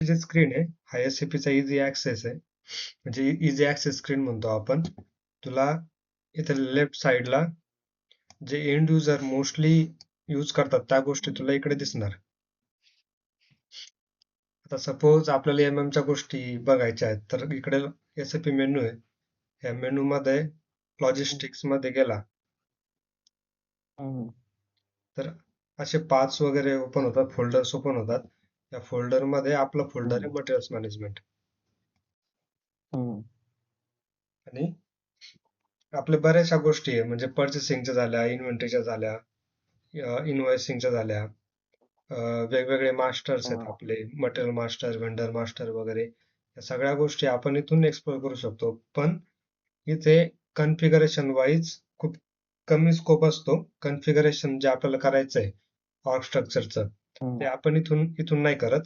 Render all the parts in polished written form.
जी screen आहे हा SAP चा इझी ऍक्सेस आहे, म्हणजे इझी ऍक्सेस स्क्रीन म्हणतो आपण. तुला इथे लेफ्ट साइडला जे एंड युजर मोस्टली यूज करतात त्या गोष्टी तुला इकडे दिसणार. आता सपोज आपल्याला च्या गोष्टी बघायच्या आहेत तर इकडे SAP मेनू आहे. या मेनू मध्ये लॉजिस्टिक्स मध्ये गेला हम्म, तर असे पाथ्स वगैरे ओपन होतात, फोल्डर्स ओपन होतात. या फोल्डर मध्ये आपलं फोल्डर आहे हम्म, मटेरियल्स मॅनेजमेंट. हम्म, आणि आपल्या बऱ्याचशा गोष्टी आहे, म्हणजे पर्चेसिंगच्या झाल्या, इन्व्हेंटरीच्या झाल्या, इनवॉइसिंगच्या झाल्या, वेगवेगळे मास्टर्स आहेत हम्म, आपले, मटेरियल मास्टर, व्हेंडर मास्टर वगैरे. या सगळ्या गोष्टी आपण इथून एक्सप्लोर करू शकतो. पण इथे कॉन्फिगरेशन वाईज खूप कमी स्कोप असतो. कॉन्फिगरेशन जे आपल्याला करायचं आहे ऑर्ग स्ट्रक्चरचं, ते हम्म, आपण इथून इथून नाही करत.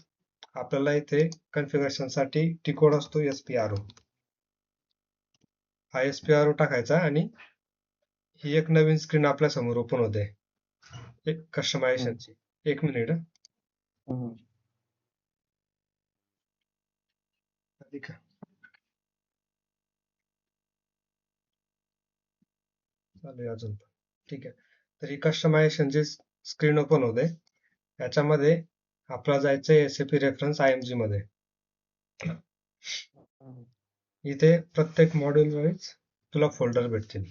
आपल्याला इथे कॉन्फिगरेशन साठी टी कोड असतो SPRO. हा SPRO टाकायचा आणि ही एक नवीन स्क्रीन आपल्या समोर ओपन होते, एक हम्म, कस्टमायझेशनची. एक मिनिट हम्म, आधी का चालू आहे अजून पण. ठीक आहे. तर ही कस्टमायझेशनची स्क्रीन ओपन होते. याच्यामध्ये आपला जायचंय SAP रेफरन्स IMG मध्ये. हम्म, इथे प्रत्येक मॉड्यूल वाईज तुला फोल्डर भेटतील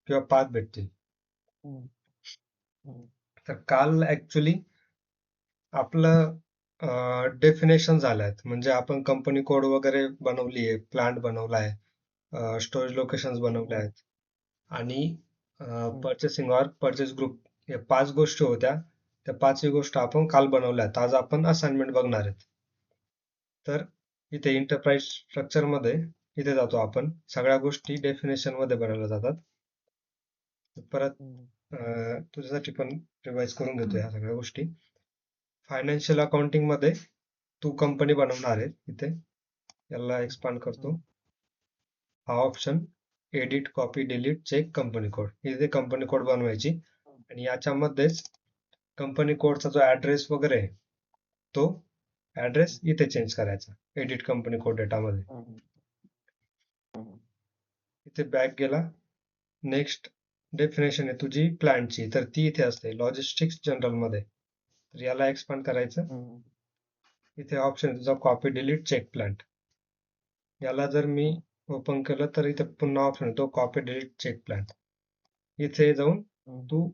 किंवा पाथ भेटतील. हम्म, हम्म, तर काल ऍक्च्युली आपलं डेफिनेशन झाल्यात, म्हणजे आपण कंपनी कोड वगैरे बनवली आहे, प्लांट बनवलाय, स्टोरेज लोकेशन्स बनवले हम्म, आहेत, आणि हम्म, पर्चेसिंग ऑर परचेस ग्रुप, या 5 गोष्टी होत्या. त्या 5ही गोष्ट आपण काल बनवल्यात. आज आपण असाइनमेंट बघणार आहेत. तर इथे इंटरप्राइज स्ट्रक्चर मध्ये इथे जातो आपण. सगळ्या गोष्टी डेफिनेशन मध्ये बनवल्या जातात. परत हम्म, तुझ्यासाठी पण रिवाइज करून घेतो ह्या सगळ्या गोष्टी. फायनान्शियल अकाउंटिंग मध्ये तू कंपनी बनवणार आहे इथे. याला एक्सपांड करतो. हम्म, हा option edit copy delete check company code, इथे कंपनी कोड बनवायची. आणि याच्यामध्येच कंपनी कोडचा जो ऍड्रेस वगैरे आहे तो ऍड्रेस इथे चेंज करायचा एडिट कंपनी कोड डेटामध्ये. हम्म, हम्म, इथे बॅक गेला. नेक्स्ट डेफिनेशन आहे तुझी प्लॅनची, तर ती इथे असते लॉजिस्टिक्स जनरल मध्ये. तर याला एक्सपांड करायचं. हम्म, इथे ऑप्शन आहे तुझा कॉपी डिलीट चेक प्लांट. याला जर मी हम्म, ओपन केलं तर इथे पुन्हा ऑप्शन येतो कॉपी डिलीट चेक प्लांट. इथे जाऊन हम्म, तू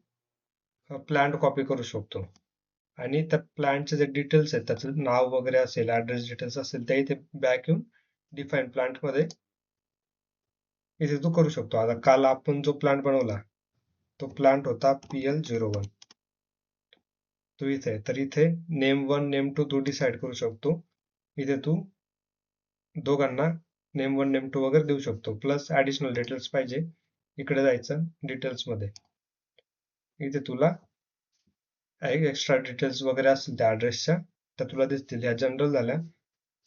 प्लांट कॉपी करू शकतो. आणि त्या प्लांटचे जे डिटेल्स आहेत, त्याचं नाव वगैरे असेल, ऍड्रेस डिटेल्स असेल, ते इथे बॅक येऊन डिफाईन प्लांट मध्ये इथे तू करू शकतो. आता काल आपण जो प्लांट बनवला तो प्लांट होता PL01. तो इथे तर इथे नेम 1 नेम 2 तू डिसाईड करू शकतो. इथे तू दोघांना नेम 1 नेम 2 वगैरे देऊ शकतो. प्लस ऍडिशनल डिटेल्स पाहिजे, इकडे जायचं डिटेल्स मध्ये. इथे तुला एक्स्ट्रा डिटेल्स वगैरे असतील त्या ऍड्रेसच्या त्या तुला दिसतील. ह्या जनरल झाल्या.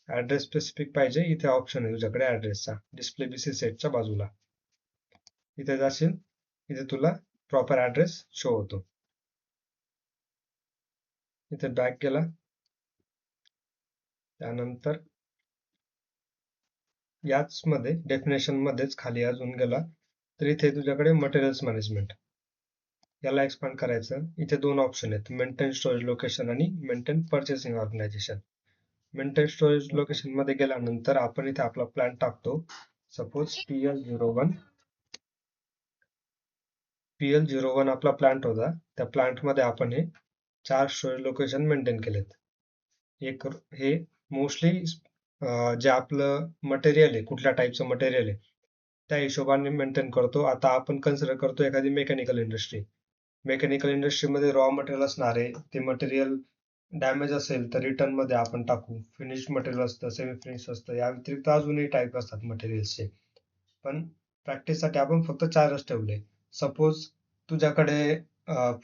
ऍड्रेस स्पेसिफिक पाहिजे, इथे ऑप्शन आहे तुझ्याकडे ऍड्रेसचा डिस्प्ले BC सेटच्या बाजूला. इथे जाशील, इथे तुला प्रॉपर ऍड्रेस शो होतो. इथे बॅक गेला. त्यानंतर याच मध्ये डेफिनेशन मध्येच खाली अजून गेला तर इथे तुझ्याकडे मटेरियल्स मॅनेजमेंट. याला एक्सपांड करायचं. इथे 2 ऑप्शन आहेत, मेंटेन स्टोरेज लोकेशन आणि maintain purchasing organisation. Maintain storage hmm, location मध्ये गेल्यानंतर आपण इथे आपला प्लॅन टाकतो. सपोज PL01 आपला प्लांट होता. त्या प्लांट मध्ये आपण हे 4 स्टोरेज लोकेशन मेंटेन केलेत. एक हे मोस्टली जे आपलं मटेरियल आहे, कुठल्या टाईपचं मटेरियल आहे त्या हिशोबाने मेंटेन करतो. आता आपण कन्सिडर करतो एखादी मेकॅनिकल इंडस्ट्री. मेकॅनिकल इंडस्ट्रीमध्ये रॉ मटेरियल असणार आहे. ते मटेरियल डॅमेज असेल तर रिटर्न मध्ये आपण टाकू. फिनिश्ड मटेरियल असतं, सेमी फिनिश असतं, या व्यतिरिक्त अजूनही टाईप असतात मटेरियल्सचे. पण प्रॅक्टिससाठी आपण फक्त 4च ठेवले. सपोज तुझ्याकडे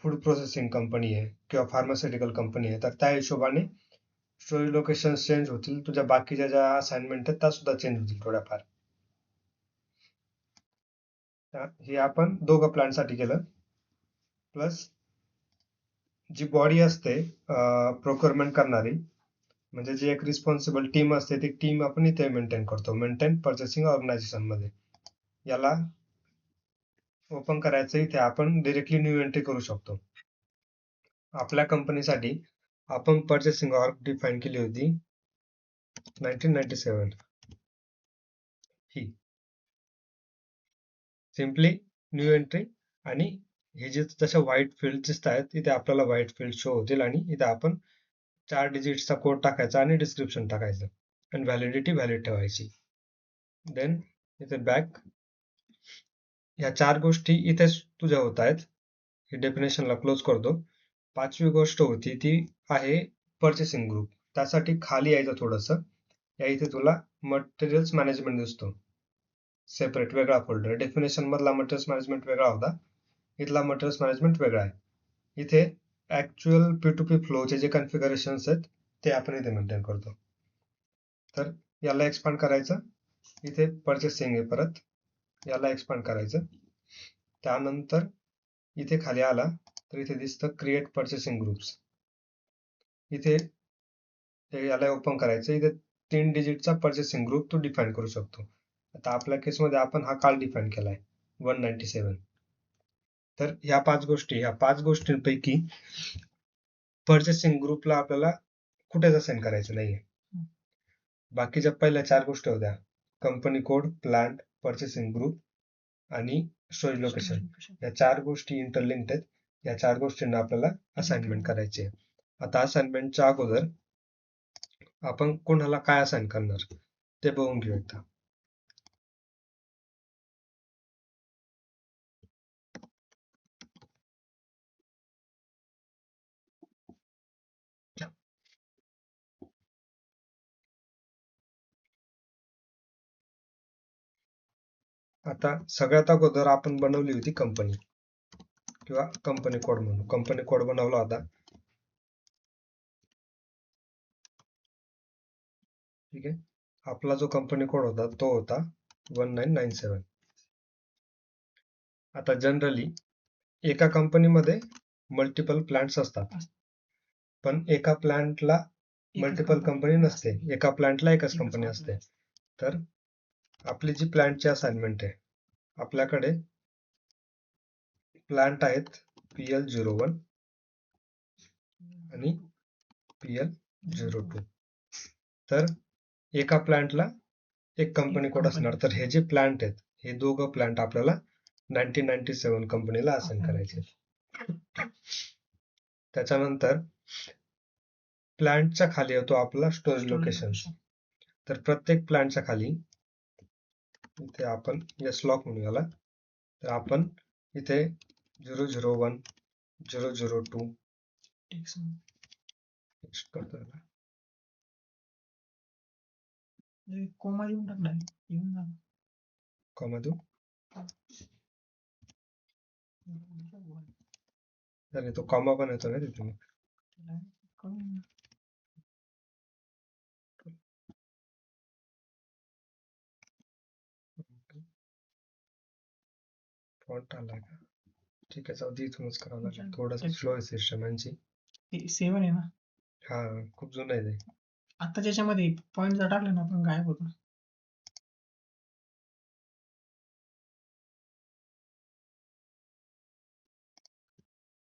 फूड प्रोसेसिंग कंपनी आहे किंवा फार्मास्युटिकल कंपनी आहे, तर त्या हिशोबाने स्टोरेज लोकेशन चेंज होतील. तुझ्या बाकीच्या ज्या असाइनमेंट आहेत त्या सुद्धा चेंज होतील थोड्याफार. हे आपण दोघं प्लॅन साठी केलं. प्लस जी बॉडी असते प्रोक्युरमेंट करणारी, म्हणजे जी एक रिस्पॉन्सिबल टीम असते ती टीम आपण इथे मेंटेन करतो, मेंटेन पर्चेसिंग ऑर्गनायझेशन मध्ये. याला ओपन करायचं इथे आपण डिरेक्टली न्यू एंट्री करू शकतो. आपल्या कंपनीसाठी आपण पर्चेसिंग ऑर्ग डिफाईन केली होती 1997 ही. सिम्पली न्यू एंट्री आणि हे जे जशा व्हाईट फील्ड दिसत आहेत इथे आपल्याला व्हाईट फील्ड शो होतील आणि इथे आपण 4 डिजिट्सचा कोड टाकायचा आणि डिस्क्रिप्शन टाकायचं आणि व्हॅलिडिटी व्हॅलिड ठेवायची. देन इथे बॅक ह्या 4 गोष्टी इथेच तुझ्या होत आहेत. ही डेफिनेशनला क्लोज करतो. 5वी गोष्ट होती ती आहे पर्चेसिंग ग्रुप. त्यासाठी खाली यायचं थोडंसं. या इथे तुला मटेरियल्स मॅनेजमेंट दिसतो, सेपरेट वेगळा फोल्डर. डेफिनेशन मधला मटेरियल्स मॅनेजमेंट वेगळा होता, इथला मटेरियल्स मॅनेजमेंट वेगळा आहे. इथे ऍक्च्युअल P2P फ्लोचे जे कॉन्फिगरेशन्स आहेत ते आपण इथे मेंटेन करतो. तर याला एक्सपांड करायचं, इथे पर्चेसिंग आहे परत, याला एक्सपांड करायचं. त्यानंतर इथे खाली आला तर इथे दिसतं क्रिएट पर्चेसिंग ग्रुप्स. इथे याला ओपन करायचं. इथे 3 डिजिटचा पर्चेसिंग ग्रुप तू डिफाईन करू शकतो. आता आपल्या केसमध्ये आपण हा काल डिफाईन केलाय 197. तर ह्या 5 गोष्टींपैकी पर्चेसिंग ग्रुपला आपल्याला कुठेच असाइन करायचं नाहीये. बाकीच्या पहिल्या 4 गोष्टी होत्या, company code, plant, purchasing group आणि स्टोरेज लोकेशन. या 4 गोष्टी इंटरलिंक्ड आहेत. या 4 गोष्टींना आपल्याला असाइनमेंट करायची आहे. आता असाइनमेंटच्या अगोदर आपण कोणाला काय असाइन करणार ते बघून घेऊ एकदा. आता सगळ्यात अगोदर आपण बनवली होती कंपनी किंवा कंपनी कोड म्हणून. कंपनी कोड बनवला होता. ठीक आहे. आपला जो कंपनी कोड होता तो होता 1997. आता जनरली एका कंपनीमध्ये मल्टिपल प्लांट्स असतात, पण एका प्लांटला मल्टिपल कंपनी नसते, एका प्लांटला एकच कंपनी असते. तर आपली जी प्लांटची असाइनमेंट आहे, आपल्याकडे प्लांट आहेत PL01 आणि PL02. तर एका प्लांटला एक कंपनी कोड असणार. तर हे जे प्लांट आहेत हे दोघं प्लांट आपल्याला 1997 कंपनीला असाइन करायचे. त्याच्यानंतर प्लांटच्या खाली येतो आपला स्टोरेज लोकेशन. तर प्रत्येक प्लांटच्या खाली इथे आपण एस लॉक म्हणू याला. तर आपण इथे 001 002 करतो याला. कोमा येऊन टाकलाय, येऊन जा. कॉमा देऊ. आणि तो कॉमा पण येतो ना तिथे. फॉन्ट आला का? ठीक आहे, जाऊ दे, इथूनच करावं लागेल. थोडंसं स्लो आहे सिस्टम यांची. 7 आहे ना. हा, खूप जुनं आहे ते. आता त्याच्यामध्ये पॉइंट जर टाकले ना आपण गायब होतो.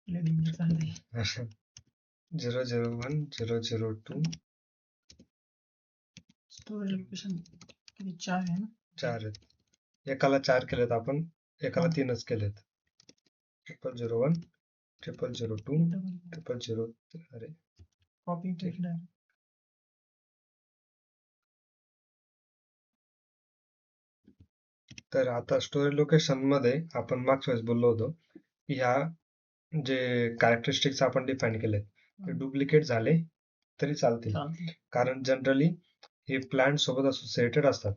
लय danger चाललंय. 001 002 स्टोरेज लोकेशन किती 4 आहे ना. 4 आहेत. एकाला 4 केलेत आपण, एकाला 3च केलेत. 001 002 000. अरे कॉपी पेस्ट आहे. तर आता स्टोरेज लोकेशन मध्ये आपण मागच्या वेळेस बोललो होतो की ह्या जे कॅरेक्टरिस्टिक्स आपण डिफाईन केलेत ते डुप्लिकेट झाले तरी चालतील, कारण जनरली हे प्लांट सोबत असोसिएटेड असतात.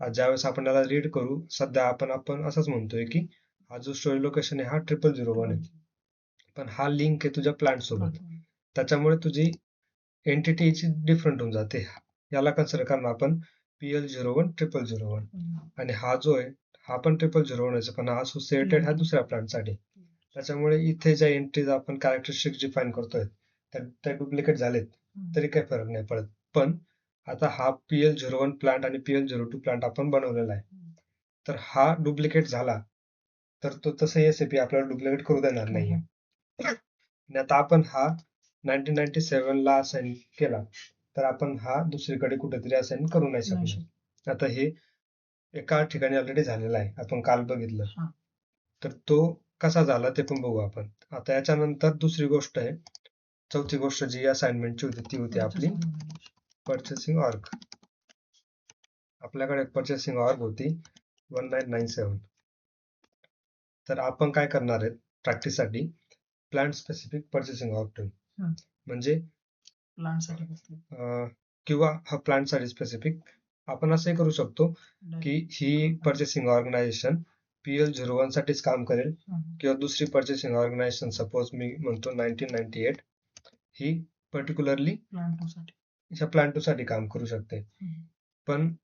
ज्यावेळेस आपण याला रीड करू, सध्या आपण असंच म्हणतोय की हा जो स्टोरेज लोकेशन आहे हा 0001 आहे, पण हा लिंक आहे तुझ्या प्लांट सोबत. त्याच्यामुळे तुझी एंटिटीची डिफरंट होऊन जाते. याला कन्सिडर करणार आपण PL01 0001. आणि हा जो आहे हा पण 0001 आहे, पण हा असोसिएटेड हा दुसऱ्या प्लांटसाठी. त्याच्यामुळे इथे ज्या एंट्रीज आपण कॅरेक्टरिस्टिक्स डिफाईन करतोय त्या डुप्लिकेट झालेत. तरी काही फरक नाही पडत. पण आता हा PL01 प्लांट आणि PL02 प्लांट आपण बनवलेला आहे, तर हा डुप्लिकेट झाला तर तो तसं SAP आपल्याला डुप्लिकेट करू देणार नाहीये. आणि आता आपण हा 1997 ला असाइन केला तर आपण हा दुसरीकडे कुठेतरी असाइन करू नाही शकणार. आता हे एका ठिकाणी ऑलरेडी झालेला आहे, आपण काल बघितलं. तर तो कसा झाला ते पण बघू आपण. आता याच्यानंतर दुसरी गोष्ट आहे, चौथी गोष्ट जी असाइनमेंटची होती ती होती आपली पर्चेसिंग ऑर्ग. आपल्याकडे पर्चेसिंग ऑर्ग होती 1997. तर आपण काय करणार आहे प्रॅक्टिससाठी प्लांट स्पेसिफिक पर्चेसिंग ऑर्ग ठेवू. म्हणजे किंवा हा प्लांटसाठी स्पेसिफिक आपण असंही करू शकतो की ही पर्चेसिंग ऑर्गनायझेशन PL01 साठीच काम करेल किंवा दुसरी पर्चेसिंग ऑर्गनायझेशन सपोज मी म्हणतो 1998 ही पर्टिक्युलरली ह्या प्लांट 2 साठी काम करू शकते. पण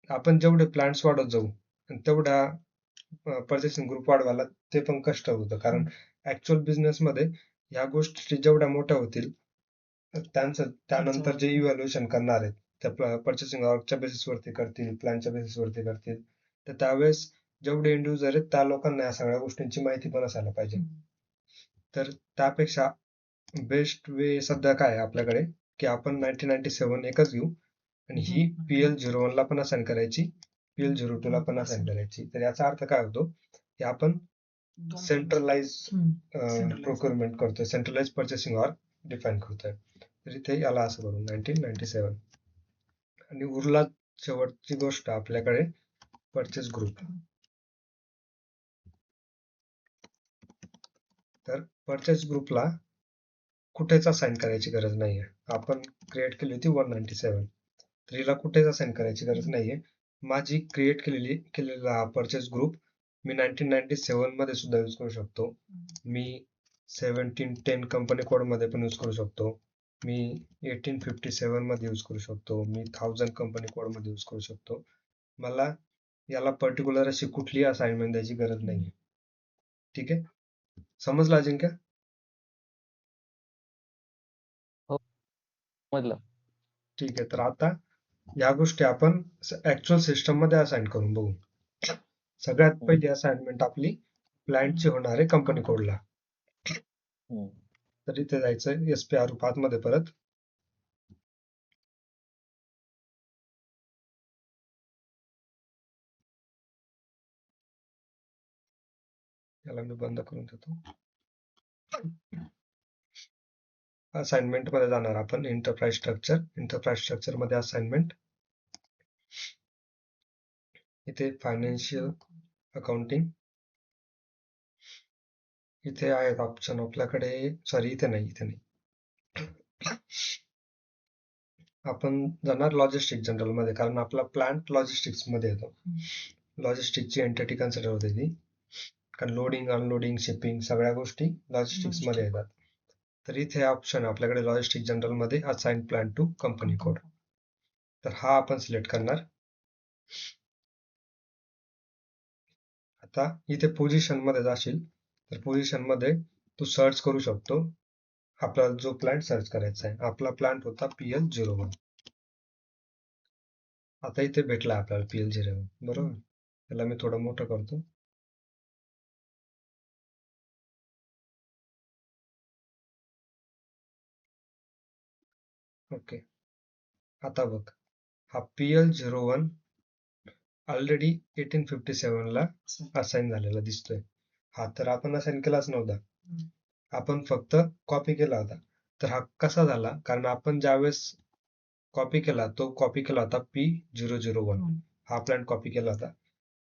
आपण जेवढे प्लांट्स वाढत जाऊ तेवढा पर्चेसिंग ग्रुप वाढवायला ते पण कष्ट होतं, कारण ऍक्च्युअल बिझनेस मध्ये ह्या गोष्टी जेवढ्या मोठ्या होतील त्यानंतर जे इव्हॅल्युएशन करणार आहेत त्या पर्चेसिंग ऑर्गच्या बेसिसवरती करतील, प्लॅनच्या बेसिसवरती करतील, तर त्यावेळेस जेवढे एंड युजर आहेत त्या लोकांना या सगळ्या गोष्टींची माहिती पण असायला पाहिजे. तर त्यापेक्षा बेस्ट वे सध्या काय आहे आपल्याकडे की आपण 1997 एकच घेऊ आणि ही PL01 ला पण असाइन करायची, PL02 ला पण असाइन करायची. तर याचा अर्थ काय होतो की आपण सेंट्रलाइज प्रोक्युरमेंट करतोय, सेंट्रलाइज पर्चेसिंग ऑर्ग डिफाईन करतोय. तर इथे याला असं करू 1997. आणि उरला शेवटची गोष्ट आपल्याकडे परचेस ग्रुप. तर परचेस ग्रुपला कुठेच असाइन करायची गरज नाहीये. आपण क्रिएट केली होती 197, तर हिला कुठेच असाइन करायची गरज नाहीये. माझी क्रिएट केलेला हा परचेस ग्रुप मी 1997 मध्ये सुद्धा यूज करू शकतो, मी 1710 कंपनी कोड मध्ये पण यूज करू शकतो, मी 1857 मध्ये यूज करू शकतो, मी 1000 कंपनी कोड मध्ये यूज करू शकतो. मला याला पर्टिक्युलर अशी कुठली असाइनमेंट द्यायची गरज नाहीये. ठीक आहे, समजलं अजिंक्य? समजलं. ठीक आहे, तर आता या गोष्टी आपण ऍक्च्युअल सिस्टम मध्ये असाइन करून बघू. सगळ्यात पहिली असाइनमेंट आपली प्लॅनची होणार आहे कंपनी कोडला. तर इथे जायचं SPR पाथ मध्ये परत. याला मी बंद करून देतो. असाइनमेंट मध्ये जाणार आपण एंटरप्राइज स्ट्रक्चर मध्ये असाइनमेंट. इथे फायनान्शियल अकाउंटिंग इथे आहेत ऑप्शन आपल्याकडे. सॉरी, इथे नाही. आपण जाणार लॉजिस्टिक जनरल मध्ये, कारण आपला प्लांट लॉजिस्टिक्स मध्ये येतो. लॉजिस्टिकची एंटिटी कन्सिडर होते ती, कारण लोडिंग अनलोडिंग शिपिंग सगळ्या गोष्टी लॉजिस्टिक्स मध्ये येतात. तर इथे ऑप्शन आपल्याकडे लॉजिस्टिक जनरल मध्ये assign plant to company code. तर हा आपण सिलेक्ट करणार. आता इथे पोझिशन मध्ये जाशील तर पोझिशन मध्ये तू सर्च करू शकतो आपल्याला जो प्लांट सर्च करायचा आहे. आपला प्लांट होता PL01. आता इथे भेटला आपल्याला PL01, बरोबर. त्याला मी थोडं मोठं करतो. ओके, आता बघ हा PL01 ऑलरेडी 1857 ला असाइन झालेला दिसतोय. हा तर आपण असाइन केलाच नव्हता, आपण फक्त कॉपी केला होता. तर हा कसा झाला, कारण आपण ज्यावेळेस कॉपी केला होता P001, हा प्लांट कॉपी केला होता.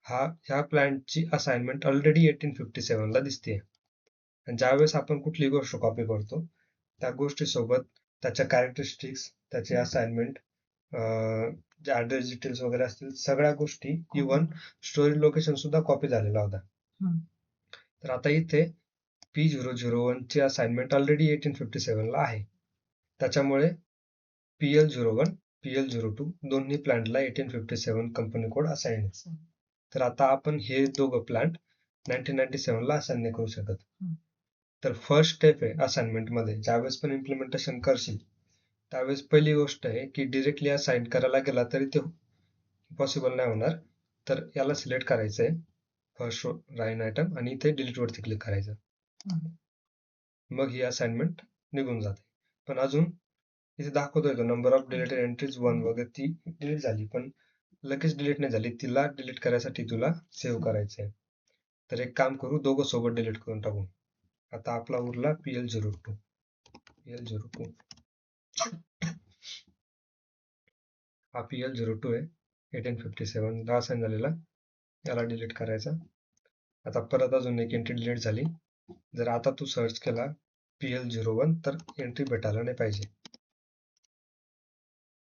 ह्या प्लांटची असाइनमेंट ऑलरेडी 1857 ला दिसते. आणि ज्यावेळेस आपण कुठली गोष्ट कॉपी करतो त्या गोष्टीसोबत त्याच्या कॅरेक्टरिस्टिक्स, त्याचे असाइनमेंट, जे ऍड्रेस डिटेल्स वगैरे असतील सगळ्या गोष्टी, इव्हन स्टोरेज लोकेशन सुद्धा कॉपी झालेला होता. तर आता इथे P001 ची असाइनमेंट ऑलरेडी 1857 ला आहे. त्याच्यामुळे PL01 PL02 दोन्ही प्लांटला 1857 कंपनी कोड असाइन आहे. तर आता आपण हे दोघं प्लांट 1997 ला असाइन नाही करू शकत. तर फर्स्ट स्टेप आहे असाइनमेंट मध्ये, ज्यावेळेस पण इम्प्लिमेंटेशन करशील त्यावेळेस पहिली गोष्ट आहे की डिरेक्टली असाइन करायला गेला तरी ते पॉसिबल नाही होणार. तर याला सिलेक्ट करायचं आहे फर्स्ट लाईन आयटम आणि इथे डिलीट वरती क्लिक करायचं. मग ही असाइनमेंट निघून जाते. पण अजून इथे दाखवतोय तो नंबर ऑफ डिलीटेड एंट्रीज 1 वगैरे ती डिलीट झाली, पण लगेच डिलीट नाही झाली. तिला डिलीट करायसाठी तुला सेव्ह करायचं आहे. तर एक काम करू, दोघं सोबत डिलीट करून टाकू. आता आपला उरला PL02. PL02 हा PL02 आहे 1857 ला असाइन झालेला. याला डिलीट करायचा. आता परत अजून एक एंट्री डिलीट झाली. जर आता तू सर्च केला PL01 तर एंट्री भेटायला नाही पाहिजे.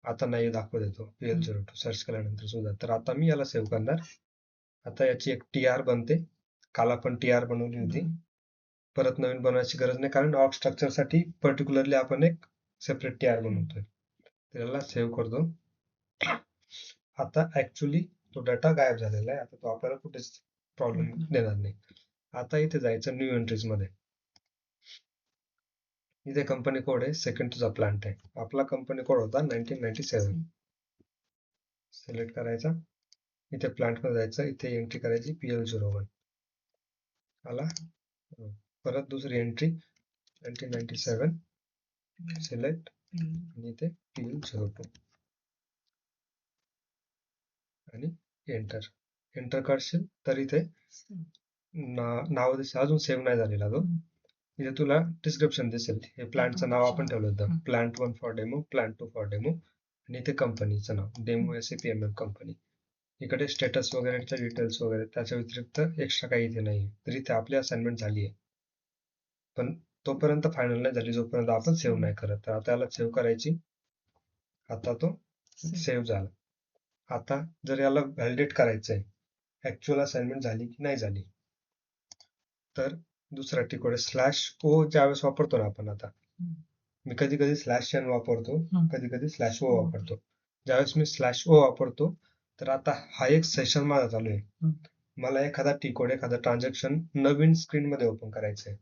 आता नाही दाखवत येतो PL02 सर्च केल्यानंतर सुद्धा. तर आता मी याला सेव्ह करणार. आता याची एक TR बनते. काल आपण TR बनवली होती. परत नवीन बनवायची गरज नाही, कारण ऑर्ग स्ट्रक्चर साठी पर्टिक्युलरली आपण एक सेपरेट TR बनवतोय. तर याला सेव्ह करतो. आता ऍक्च्युली तो डाटा गायब झालेला आहे. आता तो आपल्याला कुठेच प्रॉब्लेम देणार नाही. आता इथे जायचं न्यू एंट्रीज मध्ये. इथे कंपनी कोड आहे, सेकंड तुझा प्लांट आहे. आपला कंपनी कोड होता 1997. सिलेक्ट करायचा. इथे प्लांट मध्ये जायचं. इथे एंट्री करायची PL01. आला. परत दुसरी एंट्री 1997. सिलेक्ट आणि इथे PL02 आणि एंटर करशील तर इथे नाव दिसेल. अजून सेव्ह नाही झालेला तो. इथे तुला डिस्क्रिप्शन दिसेल. हे प्लांटचं नाव आपण ठेवलं होतं, plant 1 for demo, plant 2 for demo, आणि इथे कंपनीचं नाव डेमो SAPMM कंपनी. इकडे स्टेटस वगैरेच्या डिटेल्स वगैरे, त्याच्या व्यतिरिक्त एक्स्ट्रा काही इथे नाही. तर इथे आपली असाइनमेंट झाली आहे, पण तोपर्यंत फायनल नाही झाली जोपर्यंत आपण सेव्ह नाही करत. तर आता याला सेव्ह करायची. आता तो सेव्ह झाला. आता जर याला व्हॅलिडेट करायचं आहे ऍक्च्युअल असाइनमेंट झाली की नाही झाली, तर दुसरा टिक आहे /O ज्यावेळेस वापरतो ना आपण. आता मी कधी कधी /n वापरतो, कधी कधी /O वापरतो. ज्यावेळेस मी /O वापरतो तर आता हा एक सेशन माझा चालू आहे. मला एखादा टिकोड, एखादा ट्रान्झॅक्शन नवीन स्क्रीन मध्ये ओपन करायचं आहे,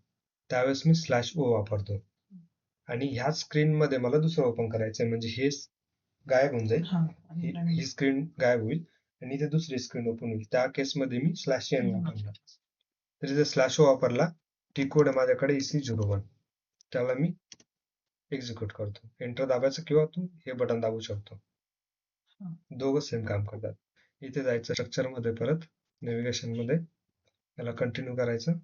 त्यावेळेस मी /O वापरतो. आणि ह्याच स्क्रीन मध्ये मला दुसरं ओपन करायचंय, म्हणजे हे गायब होऊन जाईल, ही स्क्रीन गायब होईल आणि इथे दुसरी स्क्रीन ओपन होईल. त्या केसमध्ये मी /n वापरणार. तर इथे /O वापरला. टिकोड आहे माझ्याकडे EC01. त्याला मी एक्झिक्यूट करतो. एंटर दाबायचं किंवा तू हे बटन दाबू शकतो. दोघं सेम काम करतात. इथे जायचं स्ट्रक्चर मध्ये, परत नेव्हिगेशन मध्ये याला कंटिन्यू करायचं.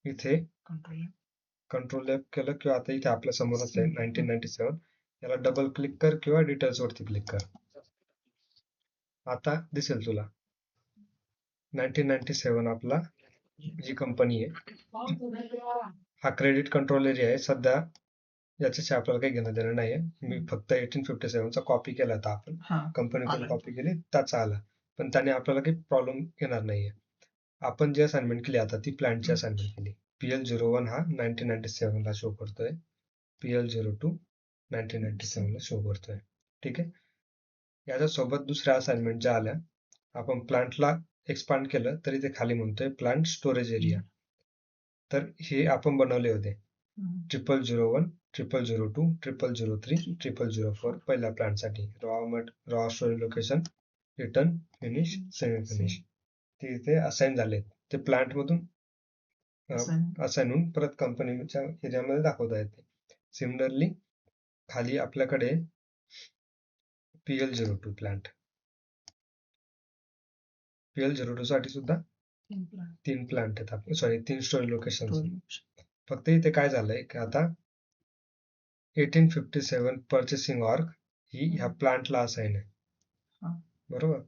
इथे कंट्रोल F केलं किंवा आता इथे आपल्या समोरच आहे 1997. याला डबल क्लिक कर किंवा डिटेल्स वरती क्लिक कर. आता दिसेल तुला 1997 आपला जी कंपनी आहे. हा क्रेडिट कंट्रोल एरिया आहे. सध्या याच्याशी आपल्याला काही घेणं देणं नाहीये. मी फक्त 1857 चा कॉपी केला होता. आपण कंपनीकडून कॉपी केली, त्याचा आला, पण त्याने आपल्याला काही प्रॉब्लेम येणार नाहीये. आपण जी असाइनमेंट केली आता ती प्लांटची असाइनमेंट केली. PL01 हा 1997 ला शो करतोय, PL02 1997 ला शो करतोय. ठीक आहे. याच्यासोबत दुसऱ्या असाइनमेंट ज्या आल्या, आपण प्लांटला एक्सपांड केलं तर इथे खाली म्हणतोय प्लांट स्टोरेज एरिया. तर हे आपण बनवले होते 0001, 0002, 0003, 0004 पहिल्या प्लांटसाठी. Raw storage location, return, finish, semi finish. ते इथे असाइन झाले. ते प्लांट मधून असाइन होऊन परत कंपनीच्या एरियामध्ये दाखवता येते. सिमिलरली खाली आपल्याकडे PL02 प्लांट. PL02 साठी सुद्धा 3 प्लांट आहेत आपले, सॉरी 3 स्टोरेज लोकेशन. फक्त इथे काय झालंय की आता 1857 पर्चेसिंग ऑर्ग ही ह्या प्लांटला असाइन आहे. बरोबर.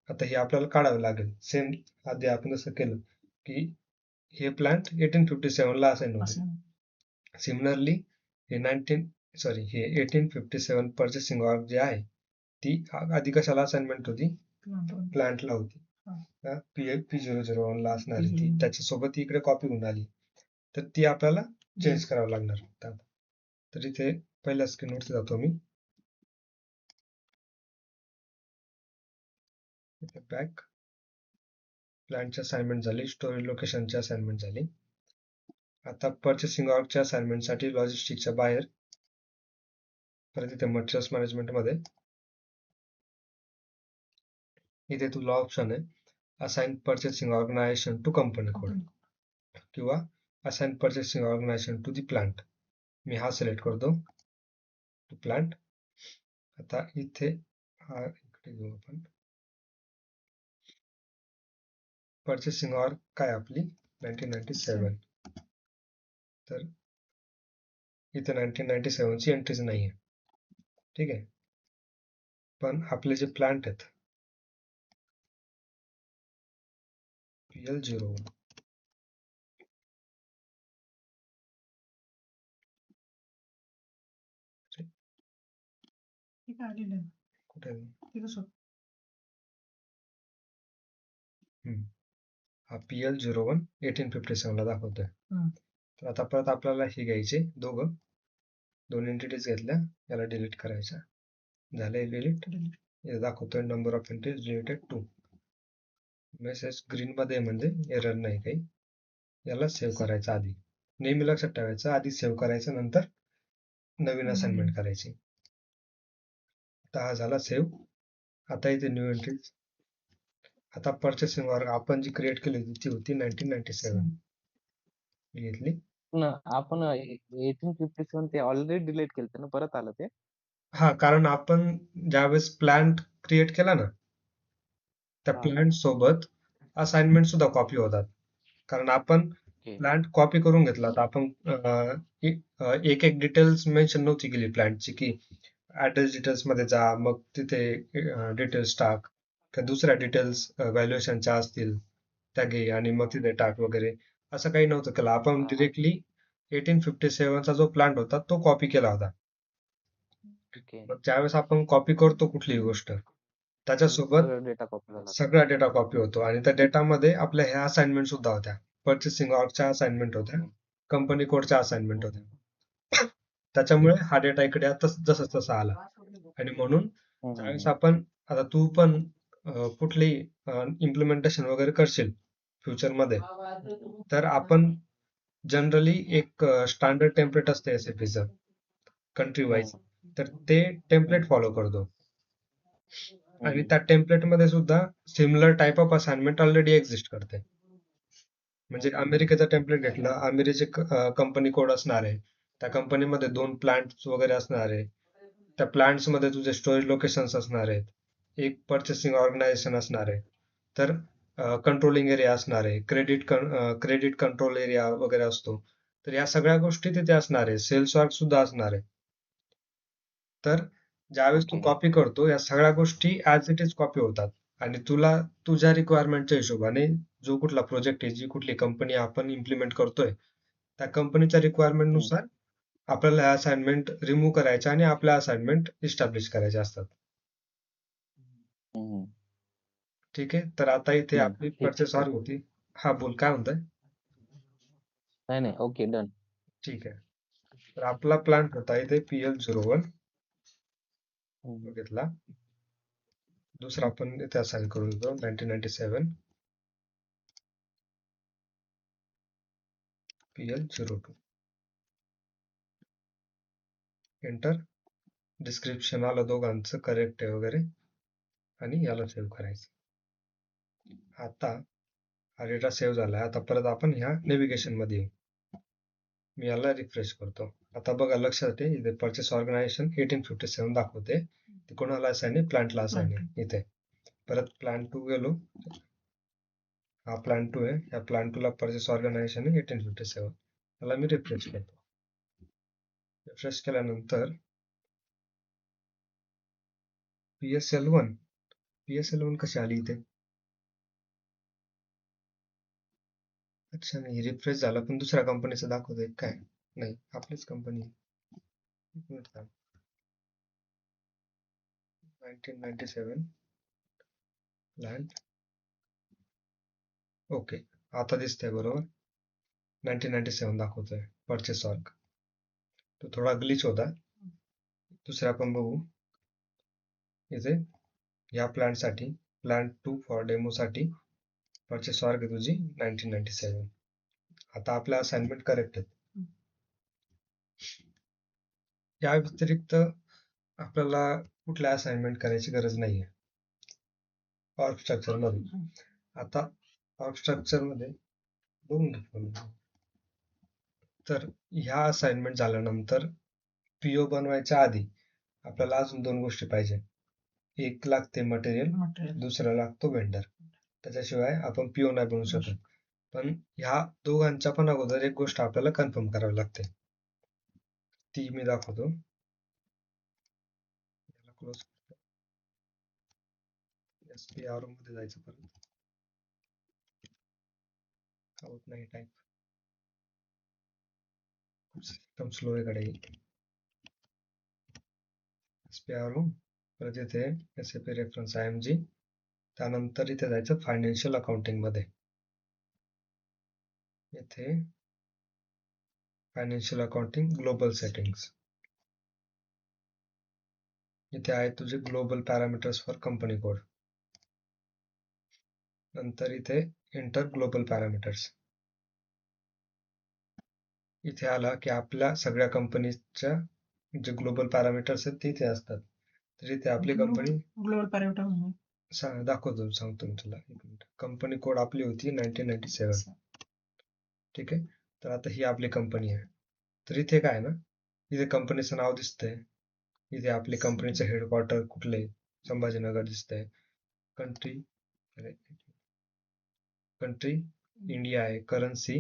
आता हे आपल्याला काढावं लागेल. सेम आधी आपण जसं केलं की हे प्लांट 1857 ला असाइन होते. सिमिलरली हे 1857 पर्चेसिंग ऑर्ग जी आहे ती आधी कशाला असाइनमेंट होती? प्लांटला होती. P001 ला असणारी ती, त्याच्यासोबत इकडे कॉपी होऊन आली, तर ती आपल्याला चेंज करावं लागणार. तर इथे पहिल्या स्क्रीनवरती जातो मी. इथे बॅक, प्लांटची असाइनमेंट झाली, स्टोरेज लोकेशनची असाइनमेंट झाली. आता पर्चेसिंग ऑर्गच्या असाइनमेंटसाठी लॉजिस्टिकच्या बाहेर परत इथे मटेरियल्स मॅनेजमेंट मध्ये इथे तुला ऑप्शन आहे assign purchasing organisation to company code किंवा assign purchasing organisation to the plant. मी हा सिलेक्ट करतो टू प्लांट. आता इथे हा इकडे घेऊ आपण. पर्चेसिंग ऑर्ग काय आपली 1997. तर इथे 1997 ची एंट्रीज नाहीये. ठीक आहे. पण आपले जे प्लांट आहेत PL01 ठीक आहे आलेलं आहे. कुठे आहे? तिथं शोध. हा PL01 1857 ला दाखवतोय. तर आता परत आपल्याला हे घ्यायचे दोन एंटिटीज घेतल्या, याला डिलीट करायच्या. झाले डिलीट. हे दाखवतोय number of entries deleted 2. Message green मध्ये म्हणजे एरर नाही काही. याला सेव्ह करायचं आधी. नेहमी लक्षात ठेवायचं आधी सेव्ह करायचं नंतर नवीन असाइनमेंट करायची. आता हा झाला सेव्ह. आता इथे न्यू एंट्रीज. आता पर्चेसिंग ऑर्ग आपण जी क्रिएट केली होती ती होती 1997. मी घेतली. आपण 1857 ते ऑलरेडी डिलीट केलं ना, परत आलं ते. हा, कारण आपण ज्यावेळेस प्लॅन क्रिएट केला ना, त्या प्लॅन सोबत असाइनमेंट सुद्धा कॉपी होतात. कारण आपण प्लॅन कॉपी करून घेतला तर आपण एक एक डिटेल्स मेन्शन नव्हती केली प्लॅनची, की ऍड्रेस डिटेल्स मध्ये जा, मग तिथे डिटेल्स टाक, का दुसऱ्या डिटेल्स व्हॅल्युएशनच्या असतील त्या घे आणि मग तिथे टाक वगैरे. असं काही नव्हतं केलं. आपण डिरेक्टली 1857 चा जो प्लॅन होता तो कॉपी केला होता. मग ज्यावेळेस आपण कॉपी करतो कुठलीही गोष्ट, त्याच्यासोबत सगळा डेटा कॉपी होतो आणि त्या डेटामध्ये आपल्या ह्या असाइनमेंट सुद्धा होत्या. पर्चेसिंग ऑर्गच्या असाइनमेंट होत्या, कंपनी कोडच्या असाइनमेंट होत्या. त्याच्यामुळे हा डेटा इकडे आता जसा तसा आला. आणि म्हणून ज्यावेळेस आपण आता तू पण कुठली इम्प्लिमेंटेशन वगैरे करशील फ्युचर मध्ये, तर आपण जनरली एक स्टँडर्ड टेम्पलेट असते SAPचं कंट्री वाईज, तर ते टेम्पलेट फॉलो करतो. आणि त्या टेम्पलेट मध्ये सुद्धा similar type of assignment already exist करते. म्हणजे अमेरिकेचा टेम्पलेट घेतला, अमेरिकेचे कंपनी कोड असणार आहे, त्या कंपनीमध्ये 2 प्लांट्स वगैरे असणार आहे, त्या प्लांट्स मध्ये तुझे स्टोरेज लोकेशन्स असणार आहेत, एक पर्चेसिंग ऑर्गनायझेशन असणार आहे, तर कंट्रोलिंग एरिया असणार आहे, क्रेडिट कंट्रोल एरिया वगैरे असतो. तर या सगळ्या गोष्टी तिथे असणार आहे. सेल्स ऑर्ग सुद्धा असणार आहे. तर ज्यावेळेस तू कॉपी करतो या सगळ्या गोष्टी ऍज इट इज कॉपी होतात आणि तुला तुझ्या रिक्वायरमेंटच्या हिशोबाने जो कुठला प्रोजेक्ट आहे, जी कुठली कंपनी आपण इम्प्लिमेंट करतोय, त्या कंपनीच्या रिक्वायरमेंट नुसार आपल्याला ह्या असाइनमेंट रिमूव्ह करायच्या आणि आपल्या असाइनमेंट इस्टॅब्लिश करायच्या असतात. ठीक आहे. तर आता इथे आपली परचेस ऑर्ग होती. हा बोल, काय म्हणताय? नाही ओके डन. ठीक आहे. तर आपला प्लांट होता इथे PL01 घेतला. दुसरा आपण इथे असाइन करून देतो 1997 PL02. एंटर. डिस्क्रिप्शन आलं दोघांचं करेक्ट आहे वगैरे आणि याला सेव्ह करायचं. आता हा डेटा सेव्ह झाला. आता परत आपण ह्या नेव्हिगेशन मध्ये येऊ. मी याला रिफ्रेश करतो. आता बघा लक्षात आहे इथे परचेस ऑर्गनायझेशन 1857 दाखवते. ते कोणाला असाइन आहे? प्लांटला असाइन आहे इथे. परत प्लांट 2 गेलो. हा प्लांट 2 आहे. या प्लांट 2 ला परचेस ऑर्गनायझेशन आहे 1857. त्याला मी रिफ्रेश करतो. रिफ्रेश केल्यानंतर PSL1 कशी आली इथे? अच्छा, नाही रिफ्रेश झाला पण दुसऱ्या कंपनीचं दाखवतोय काय? नाही, आपलीच कंपनी. 1997 प्लांट. ओके, आता दिसतंय बरोबर. 1997 दाखवतोय परचेस ऑर्ग. तो थोडा ग्लिच होता. दुसरा आपण बघू. इथे या प्लांटसाठी प्लांट 2 फॉर डेमो साठी परचेस ऑर्ग तुझी 1997. आता आपल्या असाइनमेंट करेक्ट आहेत. हम्म. या व्यतिरिक्त आपल्याला कुठल्या असाइनमेंट करायची गरज नाहीये ऑर्ग स्ट्रक्चर मध्ये. हम्म. आता ऑर्ग स्ट्रक्चर मध्ये बघून घेऊ. तर ह्या असाइनमेंट झाल्यानंतर पीओ बनवायच्या आधी आपल्याला अजून 2 गोष्टी पाहिजे. एक लागते मटेरियल, मटेरियल दुसरा लागतो वेंडर. त्याच्याशिवाय आपण पीओ नाही बनवू शकत. पण ह्या दोघांच्या पण अगोदर एक गोष्ट आपल्याला कन्फर्म करावी लागते. ती मी दाखवतो. क्लोज SPR मध्ये जायचं परत. होत नाही टाईप. सिस्टम स्लो आहे कडे. SPR परत इथे SAP रेफरन्स IMG. त्यानंतर इथे जायचं फायनान्शियल अकाउंटिंग मध्ये. इथे फायनान्शियल अकाउंटिंग ग्लोबल सेटिंग्स. इथे आहे तुझे global parameters for company code. नंतर इथे इंटर ग्लोबल पॅरामीटर्स. इथे आला की आपल्या सगळ्या कंपनीच्या जे ग्लोबल पॅरामीटर्स आहेत ते इथे असतात. तर इथे आपली कंपनी ग्लोबल पॅरामीटर म्हणून दाखवतो, सांगतो मी तुला. एक मिनिट. कंपनी कोड आपली होती 1997. ठीक आहे. तर आता ही आपली कंपनी आहे. तर इथे काय ना, इथे कंपनीचं नाव दिसतंय. इथे आपली कंपनीचं हेडक्वार्टर कुठले, संभाजीनगर दिसतंय. कंट्री इंडिया आहे. करन्सी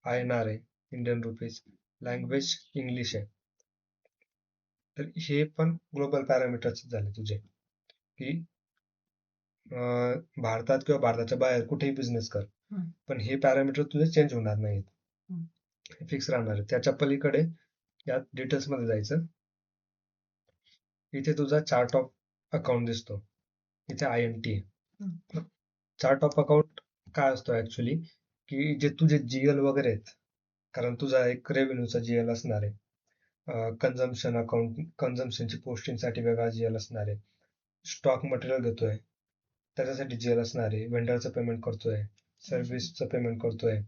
INR आहे, इंडियन रुपीज. लँग्वेज इंग्लिश आहे. तर हे पण ग्लोबल पॅरामीटर्स झाले तुझे, की भारतात किंवा भारताच्या बाहेर कुठेही बिझनेस कर, पण हे पॅरामीटर तुझे चेंज होणार नाहीत, फिक्स राहणार आहे. त्याच्या पलीकडे या डिटेल्स मध्ये जायचं. इथे तुझा चार्ट ऑफ अकाउंट दिसतो. इथे INT आहे. चार्ट ऑफ अकाउंट काय असतो ऍक्च्युली, की जे तुझे GL वगैरे आहेत, कारण तुझा एक रेव्हेन्यूचा GL असणार आहे. कन्झम्पशन अकाउंट, कन्झम्पशनची पोस्टिंगसाठी वेगळा GL असणार आहे. स्टॉक मटेरियल घेतोय त्याच्यासाठी GL असणार आहे. वेंडरचं पेमेंट करतोय, सर्व्हिसचं पेमेंट करतोय.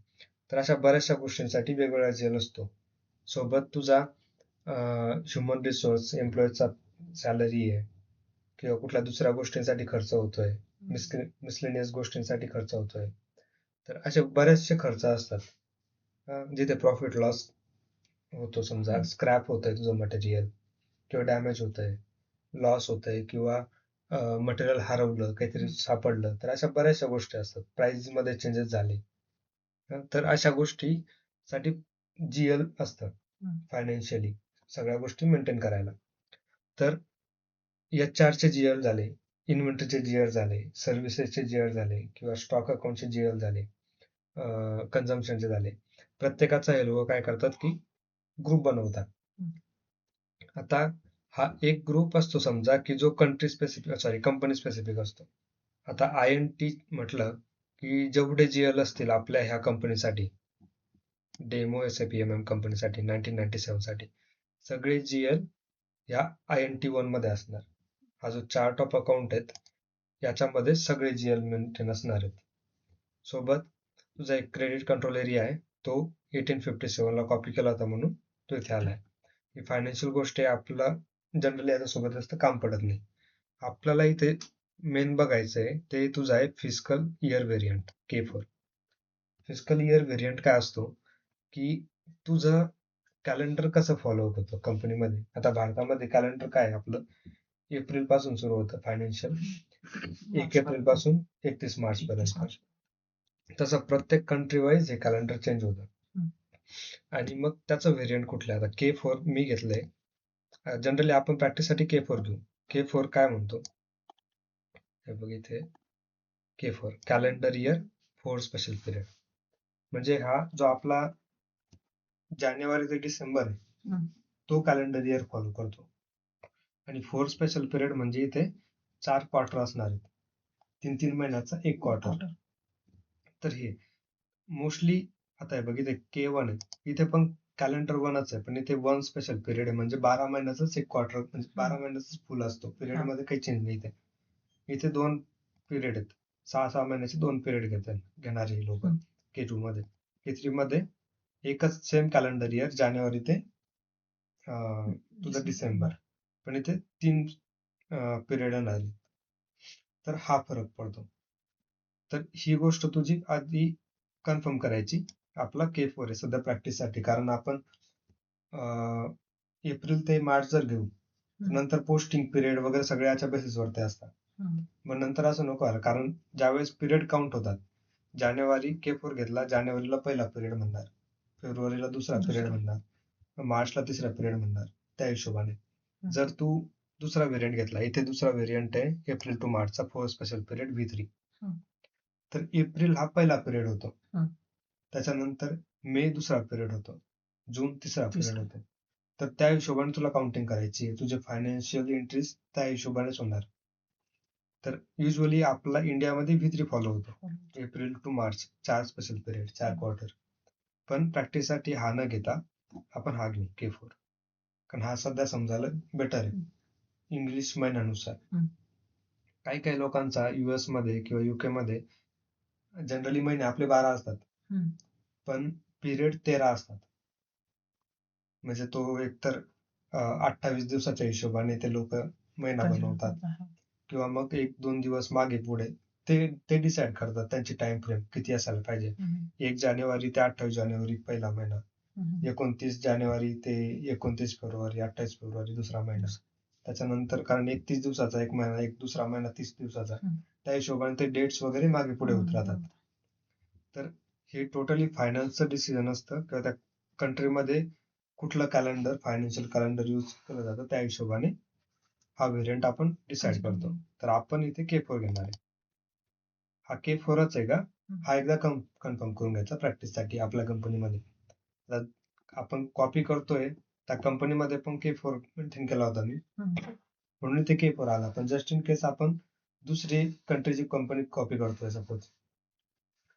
तर अशा बऱ्याचशा गोष्टींसाठी वेगवेगळा GL असतो. सोबत तुझा ह्युमन रिसोर्स, एम्प्लॉईचा सॅलरी आहे किंवा कुठल्या दुसऱ्या गोष्टींसाठी खर्च होतोय, मिसलेनियस गोष्टींसाठी खर्च होतोय. तर असे बरेचसे खर्च असतात. जिथे प्रॉफिट लॉस होतो, समजा स्क्रॅप होतंय तुझं मटेरियल किंवा डॅमेज होतंय, लॉस होतंय किंवा मटेरियल हरवलं, काहीतरी सापडलं, तर अशा बऱ्याचशा गोष्टी असतात. प्राइस मध्ये चेंजेस झाले, तर अशा गोष्टीसाठी GL असतं फायनान्शियली, सगळ्या गोष्टी मेंटेन करायला. तर HR चे GL झाले, इन्व्हेंटरीचे GL झाले, सर्व्हिसेसचे GL झाले किंवा स्टॉक अकाउंटचे GL झाले, कन्झम्पशनचे झाले. प्रत्येकाचा हे लोक काय करतात की ग्रुप बनवतात. आता हा एक ग्रुप असतो समजा, की जो कंपनी स्पेसिफिक असतो. आता INT म्हटलं की जेवढे GL असतील आपल्या ह्या कंपनीसाठी, डेमो SAP MM कंपनीसाठी 1997 साठी, सगळे GL या INT1 मध्ये असणार. हा जो चार्ट ऑफ अकाउंट आहेत याच्यामध्ये सगळे GL मेंटेन असणार आहेत. सोबत तुझा एक क्रेडिट कंट्रोल एरिया आहे, तो 1857 ला कॉपी केला होता म्हणून तो इथे आलाय. ही फायनान्शियल गोष्ट आहे, आपल्याला जनरली याच्यासोबत जास्त काम पडत नाही. आपल्याला इथे मेन बघायचंय ते तुझा आहे fiscal year variant K4. Fiscal year variant काय असतो, की तुझं कॅलेंडर कसं फॉलो होतं कंपनीमध्ये. आता भारतामध्ये कॅलेंडर काय आहे आपलं, एप्रिल पासून सुरू होतं फायनान्शियल, 1 एप्रिल पासून 31 मार्च पर्यंत. तसं प्रत्येक कंट्री वाईज हे कॅलेंडर चेंज होतं. आणि मग त्याचं व्हेरियंट कुठलं, आता K4 मी घेतलंय. जनरली आपण प्रॅक्टिससाठी K4 घेऊ. K4 काय म्हणतो, हे बघ इथे K4 calendar year 4 special period. म्हणजे हा जो आपला जानेवारी ते डिसेंबर आहे तो कॅलेंडर इयर फॉलो करतो. आणि 4 स्पेशल पिरियड म्हणजे इथे 4 क्वार्टर असणार आहेत, 3-3 महिन्याचा एक क्वार्टर. तर हे मोस्टली आता हे बघ इथे K1 आहे, इथे पण कॅलेंडर 1च आहे, पण इथे 1 स्पेशल पिरियड आहे, म्हणजे 12 महिन्याचाच एक क्वार्टर, म्हणजे 12 महिन्याचाच फुल असतो. पिरियड मध्ये काही चेंज नाही. इथे 2 पिरियड आहेत, 6-6 महिन्याचे 2 पिरियड घेणारे लोक K2 मध्ये. K3 मध्ये एकच सेम कॅलेंडर इयर जानेवारी ते तुझं डिसेंबर, पण इथे 3 पिरियड आले, तर हा फरक पडतो. तर ही गोष्ट तुझी आधी कन्फर्म करायची. आपला K4 आहे सध्या प्रॅक्टिससाठी, कारण आपण एप्रिल ते मार्च जर घेऊ नंतर पोस्टिंग पिरियड वगैरे सगळ्याच्या बेसिसवर ते असतात. मग नंतर असं नको व्हायला, कारण ज्यावेळेस पिरियड काउंट होतात, जानेवारी K4 घेतला, जानेवारीला पहिला पिरियड म्हणणार, फेब्रुवारीला दुसरा पिरियड म्हणणार, मार्चला तिसरा पिरियड म्हणणार. त्या हिशोबाने जर तू दुसरा व्हेरियंट घेतला, इथे दुसरा व्हेरियंट आहे एप्रिल टू मार्चचा फोर स्पेशल पिरियड V3, तर एप्रिल हा पहिला पिरियड होतो, त्याच्यानंतर मे दुसरा पिरियड होतो, जून तिसरा पिरियड होतो. तर त्या हिशोबाने तुला काउंटिंग करायची, तुझे फायनान्शियल एंट्रीज त्या हिशोबानेच होणार. तर युजली आपला इंडियामध्ये V3 फॉलो होतो, April to March 4 special period, 4 quarter. पण प्रॅक्टिससाठी हा न घेता आपण हा घेऊ K4, कारण हा सध्या समजायला बेटर आहे इंग्लिश महिन्यानुसार. काही काही लोकांचा US मध्ये किंवा UK मध्ये जनरली महिने आपले 12 असतात, पण पिरियड 13 असतात. म्हणजे तो एकतर 28 दिवसाच्या हिशोबाने ते लोक महिना बनवतात, किंवा मग 1-2 दिवस मागे पुढे ते डिसाईड करतात त्यांची टाइम फ्रेम किती असायला पाहिजे. 1 जानेवारी ते 28 जानेवारी पहिला महिना, 29 जानेवारी ते 29 फेब्रुवारी, 28 फेब्रुवारी दुसरा महिना. त्याच्यानंतर कारण 31 दिवसाचा एक महिना, एक दुसरा महिना 30 दिवसाचा, त्या हिशोबाने ते डेट्स वगैरे मागे पुढे होत राहतात. तर हे टोटली फायनान्सचं डिसिजन असतं, किंवा त्या कंट्रीमध्ये कुठलं कॅलेंडर, फायनान्शियल कॅलेंडर यूज केलं जातं, त्या हिशोबाने हा व्हेरियंट आपण डिसाईड करतो. तर आपण इथे K4 घेणार आहे. हा K4च आहे का, हा एकदा कन्फर्म करून घ्यायचा प्रॅक्टिससाठी आपल्या कंपनीमध्ये. आपण कॉपी करतोय, त्या कंपनीमध्ये पण K4 मेंटेन केला होता मी, म्हणून इथे K4 आला. पण जस्ट इन केस आपण दुसरी कंट्रीची कंपनी कॉपी करतोय सपोज,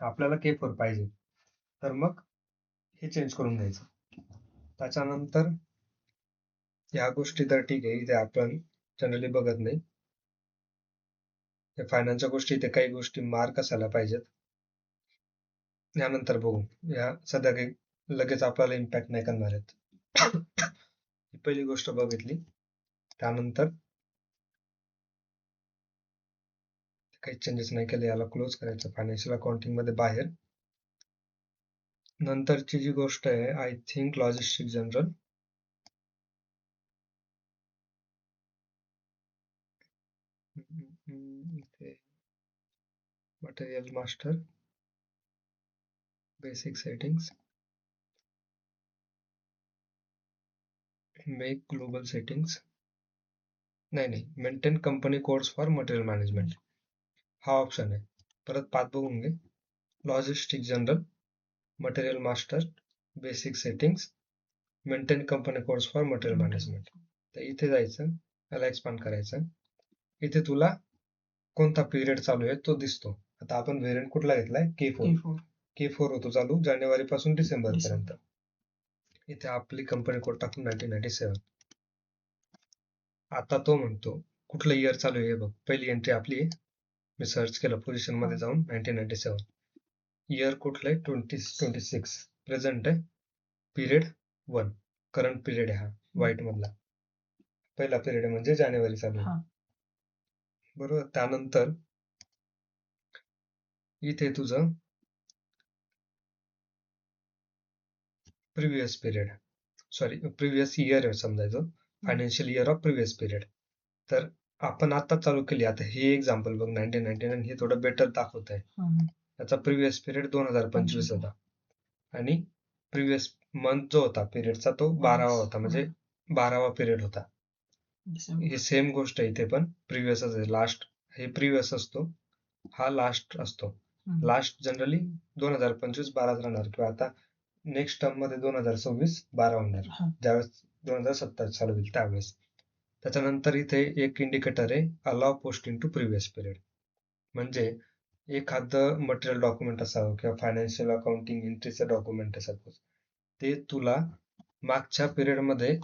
आपल्याला K4 पाहिजे, तर मग हे चेंज करून घ्यायचं. त्याच्यानंतर ह्या गोष्टी तर ठीक आहे, इथे आपण जनरली बघत नाही. फायनान्सच्या गोष्टी, इथे काही गोष्टी मार्क असायला पाहिजेत, यानंतर बघू. या सध्या काही लगेच आपल्याला इम्पॅक्ट नाही करणार आहेत. ही पहिली गोष्ट बघितली. त्यानंतर काही चेंजेस नाही केले, याला क्लोज करायचं फायनान्शियल अकाउंटिंग मध्ये बाहेर. नंतरची जी गोष्ट आहे, I think logistic general, material master, basic settings, make global settings, नाही, maintain company codes for material management, हा ऑप्शन आहे. परत पाच बघून घे. Logistic general, material master, basic settings, maintain company codes for material management. तर इथे जायचं, याला एक्सपांड करायचं. इथे तुला कोणता पिरियड चालू आहे तो दिसतो. आता आपण व्हेरियंट कुठला घेतलाय, K4 होतो चालू जानेवारी पासून डिसेंबर पर्यंत. इथे आपली कंपनी कोड टाकून 1997. आता तो म्हणतो कुठलं इयर चालू आहे बघ, पहिली एंट्री आपली आहे, मी सर्च केलं पोझिशन मध्ये जाऊन 1997. इयर कुठलं आहे, 2026, प्रेझेंट आहे, पिरियड 1, करंट पिरियड आहे हा व्हाईट मधला पहिला पिरियड आहे, म्हणजे जानेवारी चालू आहे, बरोबर. त्यानंतर इथे तुझं प्रिव्हियस पिरियड, प्रिव्हियस इयर आहे समजायचं, financial year of previous period. तर आपण आता चालू केली, आता हे एक्झाम्पल बघ 1999, हे थोडं बेटर दाखवत आहे. त्याचा प्रिव्हियस पिरियड 2025 होता, आणि प्रिव्हियस मंथ जो होता पिरियडचा तो 12वा होता, म्हणजे 12वा पिरियड होता. हे सेम गोष्ट इथे पण प्रिव्हियसच आहे. लास्ट हे प्रिव्हियस असतो, हा लास्ट असतो. लास्ट जनरली 2025 12 राहणार, किंवा आता नेक्स्ट टर्म मध्ये 2026 12 होणार, ज्यावेळेस 2027 चालू होईल त्यावेळेस. त्याच्यानंतर इथे एक इंडिकेटर आहे, allow posting to previous period. म्हणजे एखादं मटेरियल डॉक्युमेंट असावं, किंवा फायनान्शियल अकाउंटिंग एंट्रीचं डॉक्युमेंट आहे सपोज, ते तुला मागच्या पिरियड मध्ये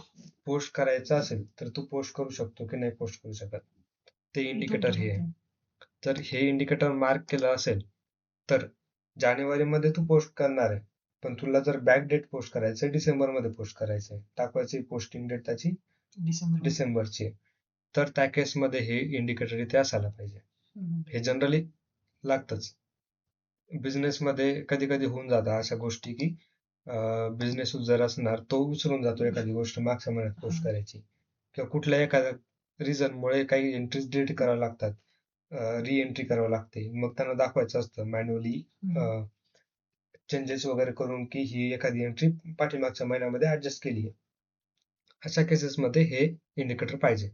पोस्ट करायचं असेल तर तू पोस्ट करू शकतो की नाही पोस्ट करू शकत, ते इंडिकेटर हे आहे. तर हे इंडिकेटर मार्क केलं असेल तर जानेवारी मध्ये तू पोस्ट करणार आहे, पण तुला जर बॅक डेट पोस्ट करायचं डिसेंबर मध्ये पोस्ट करायचंय, दाखवायची पोस्टिंग डेट त्याची डिसेंबरची आहे, तर त्या केसमध्ये हे इंडिकेटर इथे असायला पाहिजे. हे जनरली लागतंच. बिझनेसमध्ये कधी कधी होऊन जातात अशा गोष्टी की बिझनेस जर असणार तो विसरून जातो एखादी गोष्ट मागच्या महिन्यात पोस्ट करायची, किंवा कुठल्या एखाद्या रिझनमुळे काही एंट्रीज डिलीट कराव्या लागतात, री एंट्री करावं लागते, मग त्यांना दाखवायचं असतं मॅन्युअली चेंजेस वगैरे करून की ही एखादी एंट्री पाठीमागच्या महिन्यामध्ये ऍडजस्ट केली आहे. अशा केसेसमध्ये हे इंडिकेटर पाहिजे.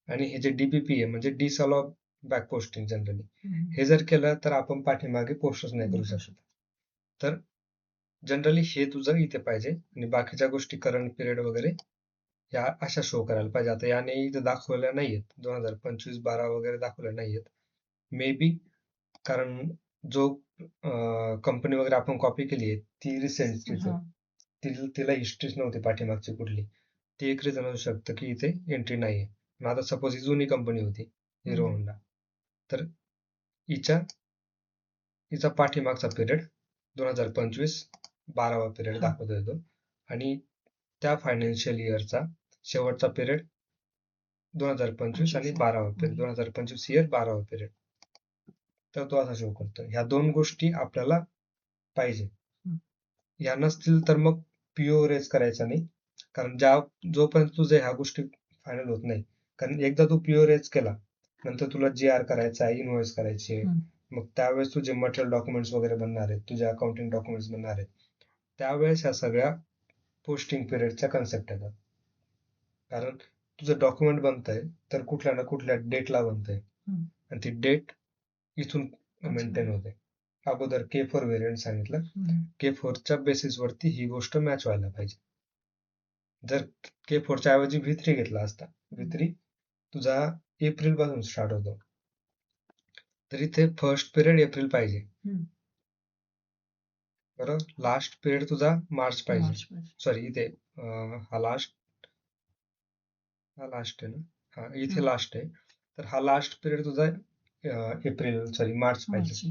आणि हे जे डीबीपी आहे म्हणजे डिसअलॉ बॅक पोस्टिंग जनरली, हे जर केलं तर आपण पाठीमागे पोस्टच नाही करू शकत. तर जनरली हे तुझं इथे पाहिजे, आणि बाकीच्या गोष्टी करंट पिरियड वगैरे या अशा शो करायला पाहिजे. आता याने इथे दाखवल्या नाहीयेत, 2025-12 वगैरे दाखवल्या नाहीयेत, मे बी कारण जो कंपनी वगैरे आपण कॉपी केली आहे ती रिसेंटची, तिला हिस्ट्रीच नव्हती पाठीमागची कुठली, ती एक रिझन असू शकतं की इथे एंट्री नाहीये. पण आता सपोज ही जुनी कंपनी होती हिरो होंडा, तर हिचा पाठीमागचा पिरियड 2025-12वा पिरियड दाखवत येतो, आणि त्या फायनान्शियल इयरचा शेवटचा पिरियड 2025 आणि 12वा पिरियड, 2025 इयर 12वा पिरियड, तर तो असा शो करतो. ह्या दोन गोष्टी आपल्याला पाहिजे. ह्या नसतील तर मग पीओ रेज करायचा नाही, कारण जोपर्यंत तुझ्या ह्या गोष्टी फायनल होत नाही, कारण एकदा तू पीओ रेज केला नंतर तुला GR करायचा आहे, इनव्हॉइस करायची आहे, मग त्यावेळेस तुझे मटेरियल डॉक्युमेंट्स वगैरे बनणार आहेत, तुझे अकाउंटिंग डॉक्युमेंट्स बनणार आहेत, त्यावेळेस ह्या सगळ्या पोस्टिंग पिरियडच्या कन्सेप्ट येतात. कारण तुझं डॉक्युमेंट बनतंय तर कुठल्या ना कुठल्या डेटला बनतंय, आणि ती डेट इथून मेंटेन होते. अगोदर K4 व्हेरियंट सांगितलं, K4च्या बेसिसवरती ही गोष्ट मॅच व्हायला पाहिजे. जर K4च्या ऐवजी V3 घेतला असता, V3 तुझा एप्रिल पासून स्टार्ट होतो, तर इथे फर्स्ट पिरियड एप्रिल पाहिजे, बरोबर. लास्ट पिरियड तुझा मार्च पाहिजे, सॉरी इथे हा लास्ट आहे ना, हा इथे लास्ट आहे, तर हा लास्ट पिरियड तुझा मार्च पाहिजे.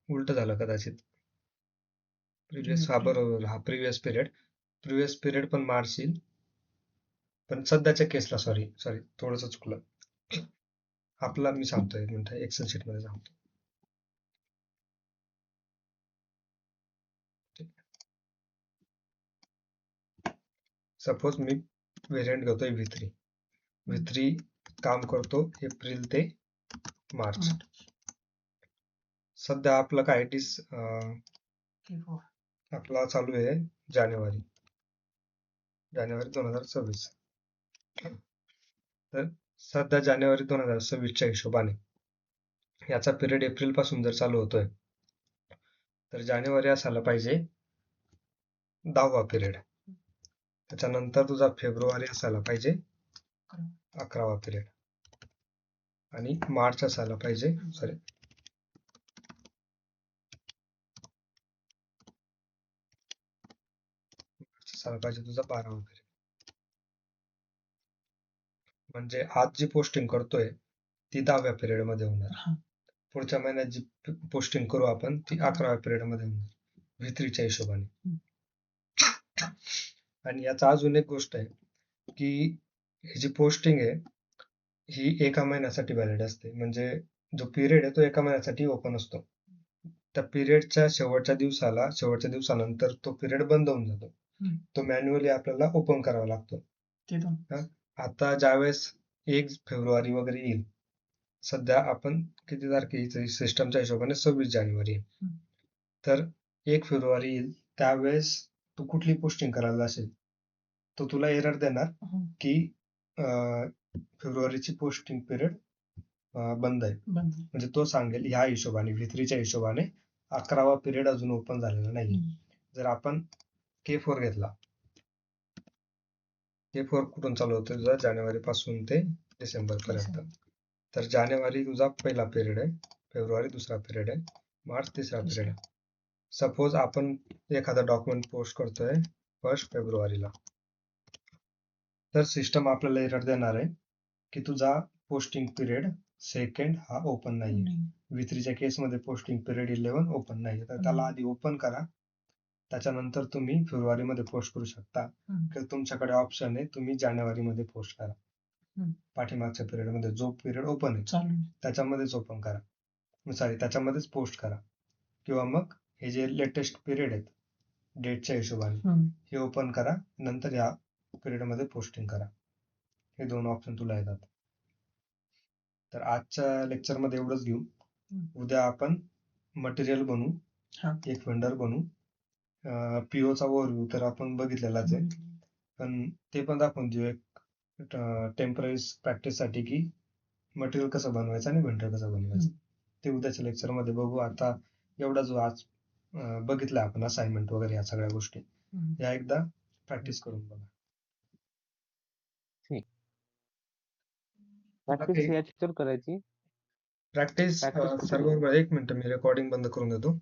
उलट झालं कदाचित, प्रिव्हियस, हा बरोबर, हा प्रिव्हियस पिरियड पण मार्च येईल, पण सध्याच्या केसला सॉरी थोडस चुकलं आपला, मी सांगतो एक मिनिट एक्सेल शीट मध्ये सांगतो. सपोज मी व्हेरियंट घेतोय V3 काम करतो एप्रिल ते मार्च. सध्या आपलं काय आपला चालू आहे जानेवारी 2026, तर सध्या जानेवारी 2026च्या हिशोबाने याचा पिरियड एप्रिल पासून जर चालू होतोय, तर जानेवारी असायला पाहिजे 10वा पिरियड, त्याच्यानंतर तुझा फेब्रुवारी असायला पाहिजे 11वा पिरियड, आणि मार्च असायला पाहिजे तुझा 12वा पिरियड. म्हणजे आज जी पोस्टिंग करतोय ती 10व्या पिरियड मध्ये होणार, पुढच्या महिन्यात जी पोस्टिंग करू आपण ती 11व्या पिरियड मध्ये होणार V3च्या हिशोबाने. आणि याचा अजून एक गोष्ट आहे की ही जी पोस्टिंग आहे ही एका महिन्यासाठी व्हॅलिड असते, म्हणजे जो पिरियड आहे तो एका महिन्यासाठी ओपन असतो. त्या पिरियडच्या शेवटच्या दिवसानंतर तो पिरियड बंद होऊन जातो, तो मॅन्युअली आपल्याला ओपन करावा लागतो. आता ज्यावेळेस 1 फेब्रुवारी वगैरे येईल, सध्या आपण किती तारखेची सिस्टमच्या हिशोबाने 26 जानेवारी आहे, तर 1 फेब्रुवारी येईल त्यावेळेस तू कुठली पोस्टिंग करायला असेल तो तुला एरर देणार की फेब्रुवारीची पोस्टिंग पिरियड बंद आहे, म्हणजे तो सांगेल ह्या हिशोबाने V3च्या हिशोबाने 11वा पिरियड अजून ओपन झालेला नाही. जर आपण K4 घेतला, K4 कुठून चालू होतो तुझा जानेवारी पासून ते डिसेंबर पर्यंत, तर जानेवारी तुझा पहिला पिरियड आहे, फेब्रुवारी दुसरा पिरियड आहे, मार्च तिसरा पिरियड आहे. सपोज आपण एखादा डॉक्युमेंट पोस्ट करतोय 1 फेब्रुवारीला, तर सिस्टम आपल्याला एरर देणार आहे की तुझा पोस्टिंग पिरियड 2nd हा ओपन नाहीये. V3च्या केसमध्ये पोस्टिंग पिरियड 11 ओपन नाहीये, तर त्याला आधी ओपन करा त्याच्यानंतर तुम्ही फेब्रुवारीमध्ये पोस्ट करू शकता हम्म. किंवा तुमच्याकडे ऑप्शन आहे तुम्ही जानेवारीमध्ये पोस्ट करा. हम्म. पाठीमागच्या पिरियडमध्ये जो पिरियड ओपन आहे चालू आहे. त्याच्यामध्येच ओपन करा, सॉरी त्याच्यामध्येच पोस्ट करा, किंवा मग हे जे लेटेस्ट पिरियड आहेत डेटच्या हिशोबाने हम्म. हे ओपन करा, नंतर या पिरियडमध्ये पोस्टिंग करा. हे 2 ऑप्शन तुला येतात. तर आजच्या लेक्चरमध्ये एवढंच घेऊ. उद्या आपण मटेरियल बनवू, हा. एक वेंडर बनवू. पीओचा ओव्हरव्ह्यू तर आपण बघितलेलाच आहे, पण ते पण दाखवून देऊ एक टेम्पररी प्रॅक्टिससाठी की मटेरियल कसं बनवायचं आणि वेंडर कसं बनवायचं. ते उद्याच्या लेक्चरमध्ये बघू. आता एवढा जो आज बघितला आपण असाइनमेंट वगैरे या सगळ्या गोष्टी या एकदा प्रॅक्टिस करून बघा. ठीक. प्रॅक्टिस याच्यावर करायची. प्रॅक्टिस Practice कुठे सर्व्हरवर, एक मिनिट मी रेकॉर्डिंग बंद करून देतो.